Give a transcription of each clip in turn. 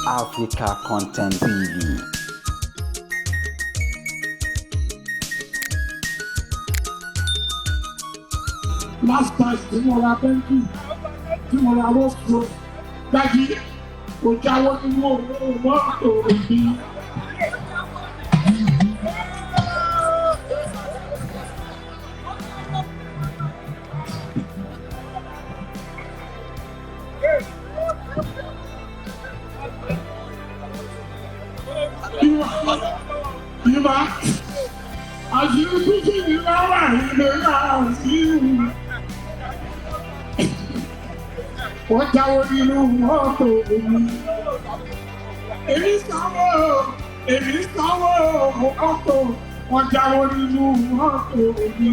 Africa Content TV. Last time tí mo ra bẹ́ńkì tí mo ra rọ́ọ̀kì dájú kò jáwọ́ nínú owó mọ́tò òbí. Ìwà àṣírí títí ní láwà ìlera àṣírí. Wọ́n jáwọ́ nínú mọ́tò mi. Èmi sanwó mọ́tò. Wọ́n jáwọ́ nínú mọ́tò mi.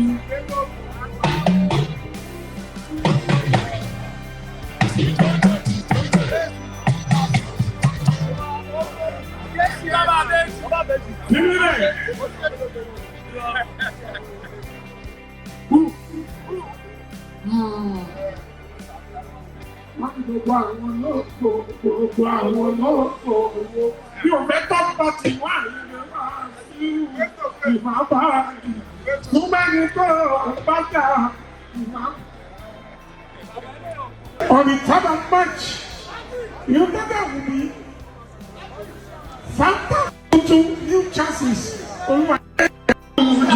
Gbogbo àwọn lọ́pọ̀ owó bí o fẹ́ tọ́ bá ti wà nínú sí ìmọ̀ bá tó mẹ́ni tó bá jà ìmọ̀. On the 3rd of March, you never will be Fanta to new chances. Olúwa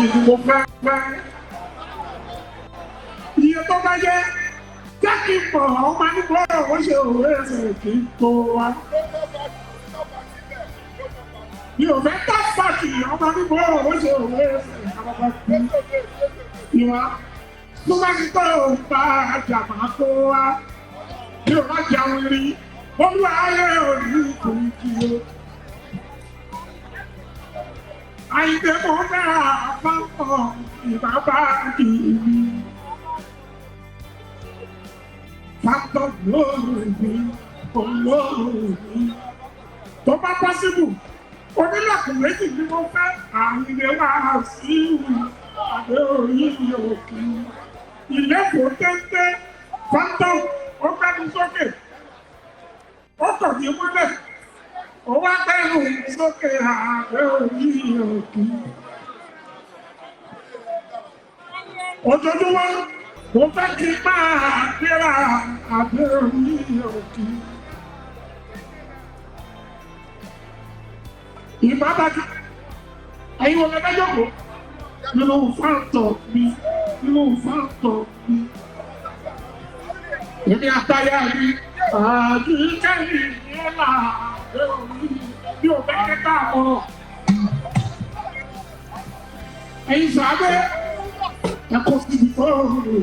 ìdìbò fẹ́. Iye tó bá yẹ. Jákè pọ̀ ọmọ nígbà wọ́n ṣe òwe ẹsẹ̀ kì í tó wa. Mi ò fẹ́ tá pàtì ọmọ nígbà wọ́n ṣe òwe ẹsẹ̀ kì í wa. Tó bá ti tọ́ òǹkà àjàmá tó wa. Mi ò bá jẹun rí. Olúwa ayé òní kò ní kí o. Àyìnbó mo dára àpapọ̀ ìbábá kì í mi. Factor glory, olórí. Tó bá possible, onílẹ̀kùn méjì ni mo fẹ́ àyìnlé máa sí àbẹ orí òkè. Ìlẹ́kùn téńté, Factor, ó gbẹ́nu sókè. Ó kàn ní múlẹ̀. Ó wá gbẹ́nu sókè àbẹ orí òkè. Ojoojúmọ́. Mo fẹ́ kí máa gbéra àbẹ̀ orí òkè. Ìbábájú, ẹ̀yin wọlé mẹ́jọ̀kọ́ nínú fáńtọ̀ mi. Èmi àtàyà mi, àdìkẹ́yìn nílà àbẹ̀ orí bí o bẹ́ kẹ́kẹ́ àmọ́. Ẹ̀yin sàbẹ̀. Ẹ̀kọ́ sí ìfọ́ọ̀rọ̀ mi.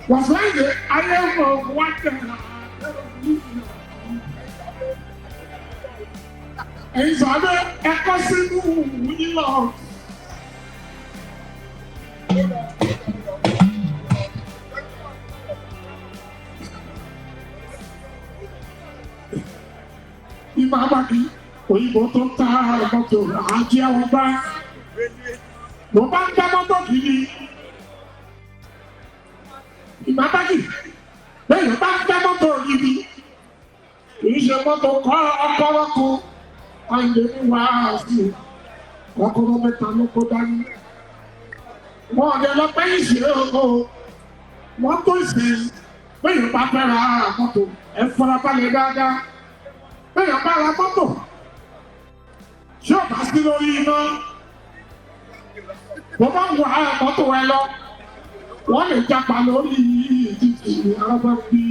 Wọ́n fẹ́ yẹ ayé ọmọ wa tẹ̀lé. Ẹ̀yin sọ̀rọ̀ ẹ̀kọ́ sínú ìlọ. Ìmọ̀ àbàkì. Òyìnbó tó ń ta mọ́tò àjí àwọn bá. Mo bá ń gbá mọ́tò kìíní. Ìbábájì lẹ́yìn bá ń gbá mọ́tò yìí. Kìí ṣe mọ́tò ọkọ̀rọ̀kọ̀. Àyè ní wàásù. Kọ́kọ́rọ́ mẹ́ta ló kó dání. Wọ́n ọ̀dẹ lọ pẹ́ ìṣe oko. Mọ́tò ìsìn. Lẹ́yìn bá fẹ́ ra mọ́tò. Ẹ farabalẹ̀ dáadáa. Lẹ́yìn bá ra mọ́tò. Ṣé o bá sí lórí iná? Wọ́n bá ń wọ mọ́tò ẹ lọ. Wọ́n lè japa lórí ìdíje arábá bí.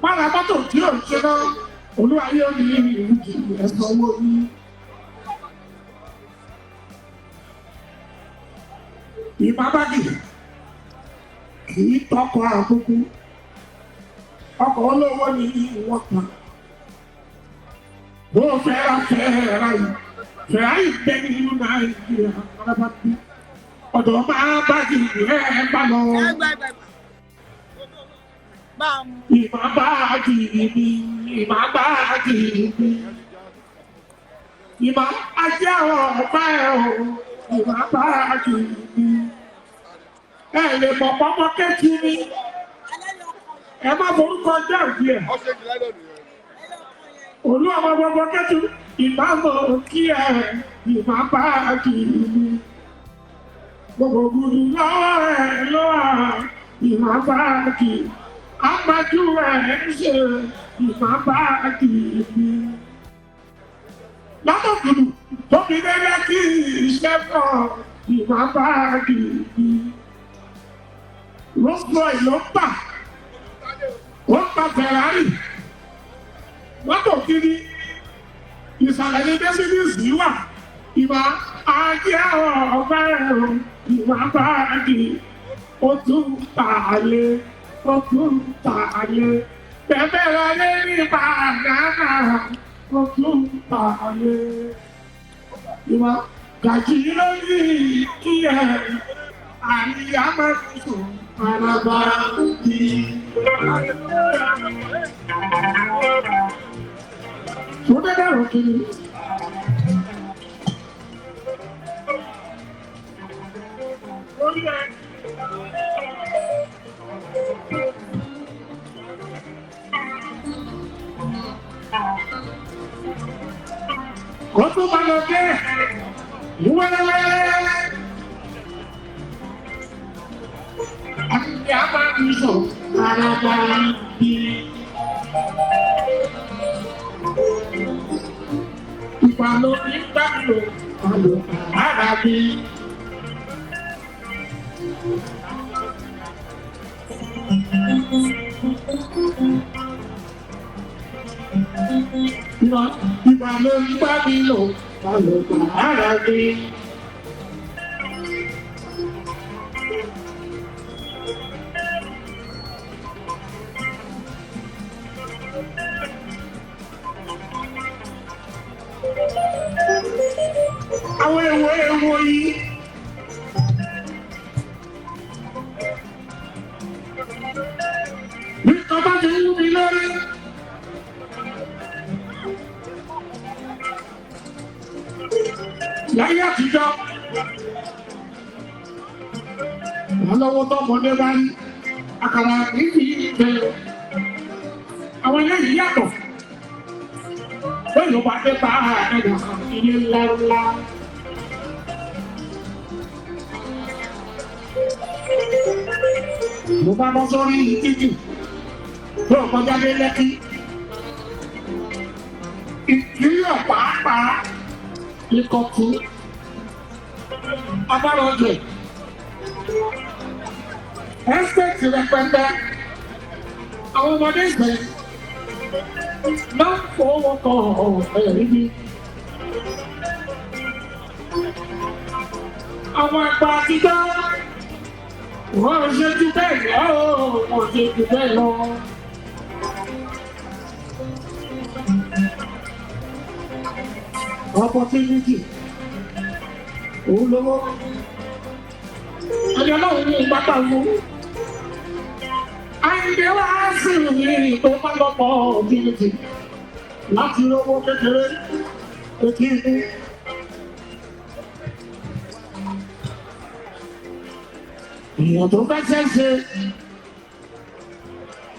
Mára mọ́tò tí ò ṣe náà, olúwayé ní ìrìnjì ẹ̀sán owó ní. Ìbábájì kì í tọkọ àkókò. Ọkọ̀ olówó ní ìwọ̀n kan. Bó fẹ́ra yìí, fẹ́ra yìí bẹ́ nínú Nàìjíríà, ọ̀rẹ́bá bí. Ọ̀dọ̀ máa bá jì ẹ̀ bá lọ. Ìmọ̀ bá jì mí, ìmọ̀ bá jì mí. Ìmọ̀ ajé àwọn ọ̀pá ẹ̀ o, ìmọ̀ bá jì mí. ẹ lè mọ̀ pọ́nmọ́ kẹ́tù ni ẹ má forúkọ jẹ́ òbí ẹ̀. Olú ọmọ gbogbo kẹ́tù ìbámu kí ẹ ìmá bá kiri gbogbo gbùdù lọ́wọ́ ẹ lọ́wọ́ ìmá bá kiri amájú ẹ ń ṣe ìmá bá kiri. Látọ̀ gbùdù tóbi lẹ́lẹ́ kí iṣẹ́ fọ́ ìmá bá kiri. Rolls-Royce ló ń tà ó ń ta Ferrari mọ́tò kiri ìsàlẹ̀ ní dẹ́sídìsì wà ìwà ajé ọ̀gbà ẹ̀rọ ìwà báàgì ó tún tààlé bẹ́ẹ̀ lọ́lé ní bàgánà ó tún tààlé ìwà gàjí lórí kí ẹ̀ àríyá mẹ́tò àràbà kí. Sudah dah okey. Kau tu mana ke? Luar. Apa itu? Ada di. Ìpàlọ́ ìgbàlọ́ àlọ́ ara bí. Ìpàlọ́ ìgbàlọ́ àlọ́ ara bí. Àwọn èwo yìí ní ọba ti ń wúmi lórí láyé àtijọ́ wọ́n lọ́wọ́ tọ́mọdé bá ní àkàrà níbi ìbẹ̀rẹ̀ àwọn eléyìí yàtọ̀ lóyún bá dé bá ẹ̀dà ilé ńláńlá. Mo bá bọ́ sórí títì tó kọjá dé Lẹ́kí. Ìpínlẹ̀ pàápàá Ìkọ̀tún, Abárọ̀jẹ̀, ẹ́stéètì rẹpẹtẹ, àwọn ọmọdé ìgbẹ́ máa ń fọwọ́ kan ọ̀rẹ́ níbi. Àwọn àgbà àtijọ́ wọ́n ṣe jù bẹ́ẹ̀ lọ, wọ́n ṣe jù bẹ́ẹ̀ lọ. Opportunity, òun lówó. Ọjọ́ náà ní ìgbàgbà wo. Àyìndé wá sí ìrìn tó bá lọ́pọ̀ opportunity láti lówó kékeré ètí ìlú. Èèyàn tó fẹ́ ṣẹ́ṣe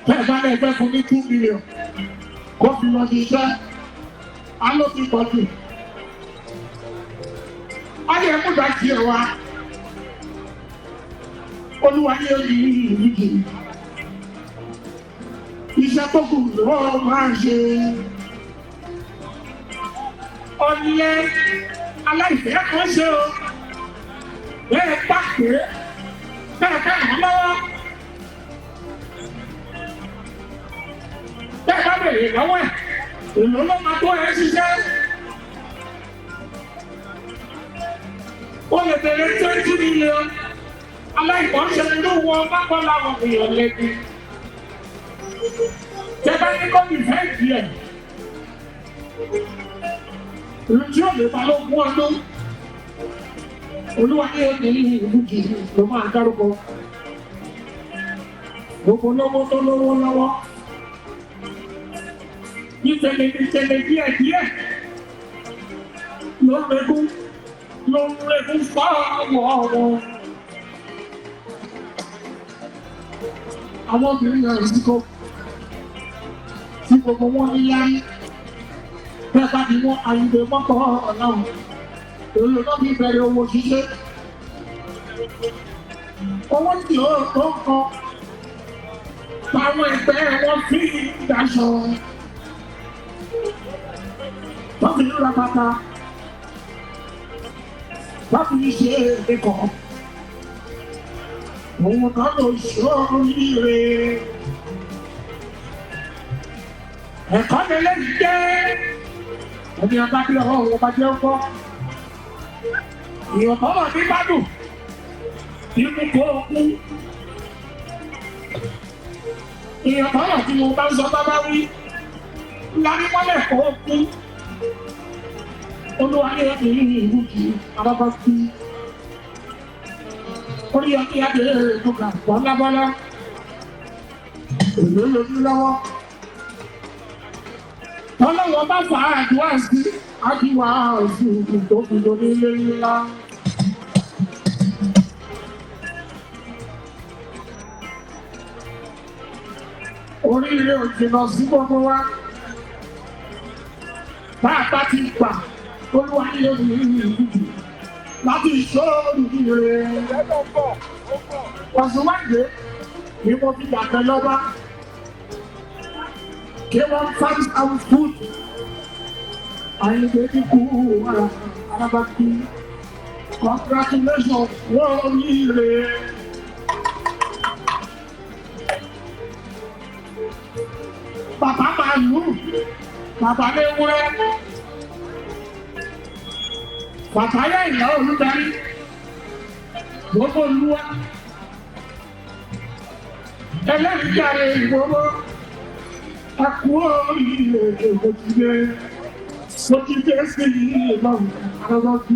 bẹ́ẹ̀ bá lè fẹ́ fún ní 2 million kó fi lọ sí iṣẹ́ á ló ti pọ̀ jù. Wọ́n lè mú ìdájí ẹ̀ wá. Olúwa ní orí ìlú jì. Iṣẹ́ tó kù ló máa ń ṣe. Ọ̀lẹ aláìfẹ́ kan ṣe o. Bẹ́ẹ̀ pàṣẹ. Bẹ́ẹ̀ ká ìwọ́n lọ́wọ́. Bẹ́ẹ̀ bá bèrè lọ́wọ́ ẹ̀. Èlò ló máa tó ẹ ṣiṣẹ́. Ó lè bèrè 20 million. Aláìkọ́ṣe ló wọ bákan láwọn èèyàn lẹ́bi. Tẹ bá ní kọ́ ìfẹ́ ìdí ẹ̀. Ìlú tí ó lè ta ló gún ọdún. Olúwa ní èdè ní ìlú kìí ló máa dárúkọ. Gbogbo lọ́wọ́ tó lówó lọ́wọ́. Ní tẹ̀lé díẹ̀ ló regún fáwọn ọ̀rọ̀. àwọn obìnrin yẹn ìdíkọ tí gbogbo wọn ní láyé bẹ́ẹ̀ bá ní wọn àyùbẹ mọ́tò ọ̀làwọ̀ èyí ló bí bẹ̀rẹ̀ owó ṣíṣe owó tí ó tó kọ́ táwọn ẹgbẹ́ wọn fi daṣọ wọ́n fi ra bàtà wọ́n fi ṣe ẹ̀kọ́ òun kan ló ṣòro ire ẹ̀kọ́ mi lẹ́yìn jẹ́ ẹni ọba bí ọwọ́ wọn bá jẹ́ ọkọ́ ìyọ̀kọ́ wà ní gbádùn nínú kó o kú ìyọ̀kọ́ wà tí mo bá ń sọ bábá wí lárí mọ́lẹ̀ kó o kú olúwa ní ẹ̀kọ́ yìí ìlú kì í àbábá kú orí ọkọ̀ yàtọ̀ èèyàn kan bọ́lábọ́lá èlé lójú lọ́wọ́ ọlọ́wọ́ bá fà á àdúrà sí àdúrà sí ìdókòdó nílé ńlá. Oríire ò jìnnà sí gbogbo wa bá a bá ti gbà olúwa ní èdè ìlú láti ìṣòro ìrè ọ̀sùnwáìdé ni mo fi yàtọ̀ lọ́wọ́ kí wọ́n find out food àyìnbó ti kú alábàtí congratulations wọ́n ìrè. Bàbá máa lù bàbá lé wúrẹ́. Bàbá yẹ ìyá olùdarí gbogbo olúwa ẹlẹ́rìíjáde ìgbòho ẹkú oríire òjìlé sí ìlú ìlọ́run àrọ́lọ́bí.